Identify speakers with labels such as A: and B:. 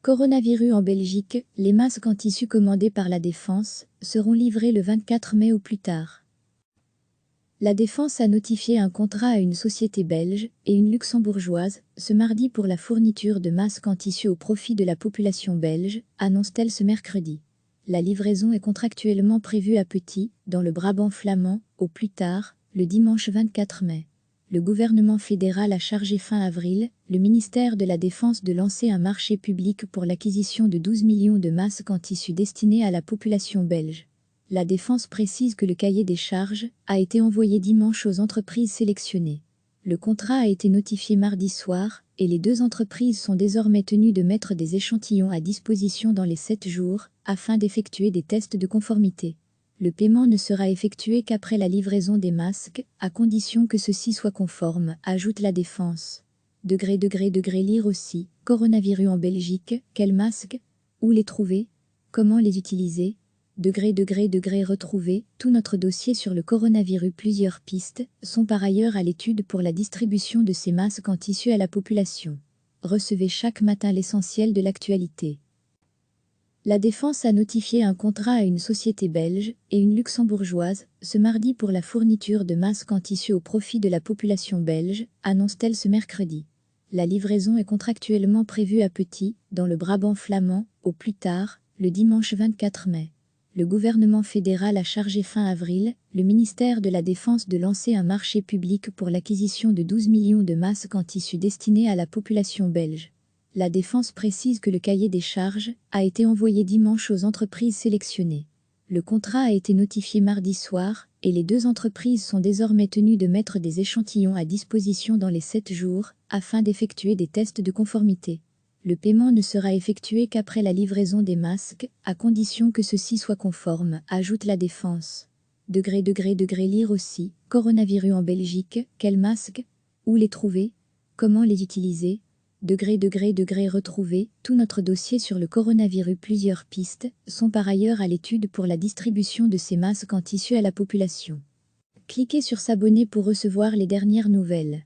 A: Coronavirus en Belgique, les masques en tissu commandés par la Défense seront livrés le 24 mai au plus tard. La Défense a notifié un contrat à une société belge et une luxembourgeoise ce mardi pour la fourniture de masques en tissu au profit de la population belge, annonce-t-elle ce mercredi. La livraison est contractuellement prévue à Petit, dans le Brabant flamand, au plus tard, le dimanche 24 mai. Le gouvernement fédéral a chargé fin avril le ministère de la Défense de lancer un marché public pour l'acquisition de 12 millions de masques en tissu destinés à la population belge. La Défense précise que le cahier des charges a été envoyé dimanche aux entreprises sélectionnées. Le contrat a été notifié mardi soir et les deux entreprises sont désormais tenues de mettre des échantillons à disposition dans les 7 jours afin d'effectuer des tests de conformité. Le paiement ne sera effectué qu'après la livraison des masques, à condition que ceux-ci soient conformes, ajoute la Défense. Lire aussi, coronavirus en Belgique, quels masques? Où les trouver? Comment les utiliser? Retrouver tout notre dossier sur le coronavirus. Plusieurs pistes sont par ailleurs à l'étude pour la distribution de ces masques en tissu à la population. Recevez chaque matin l'essentiel de l'actualité. La Défense a notifié un contrat à une société belge et une luxembourgeoise ce mardi pour la fourniture de masques en tissu au profit de la population belge, annonce-t-elle ce mercredi. La livraison est contractuellement prévue à Petit, dans le Brabant flamand, au plus tard, le dimanche 24 mai. Le gouvernement fédéral a chargé fin avril le ministère de la Défense de lancer un marché public pour l'acquisition de 12 millions de masques en tissu destinés à la population belge. La Défense précise que le cahier des charges a été envoyé dimanche aux entreprises sélectionnées. Le contrat a été notifié mardi soir et les deux entreprises sont désormais tenues de mettre des échantillons à disposition dans les 7 jours afin d'effectuer des tests de conformité. Le paiement ne sera effectué qu'après la livraison des masques, à condition que ceux-ci soient conformes, ajoute la Défense. Lire aussi, coronavirus en Belgique, quels masques? Où les trouver? Comment les utiliser? Retrouver tout notre dossier sur le coronavirus. Plusieurs pistes sont par ailleurs à l'étude pour la distribution de ces masques en tissu à la population. Cliquez sur s'abonner pour recevoir les dernières nouvelles.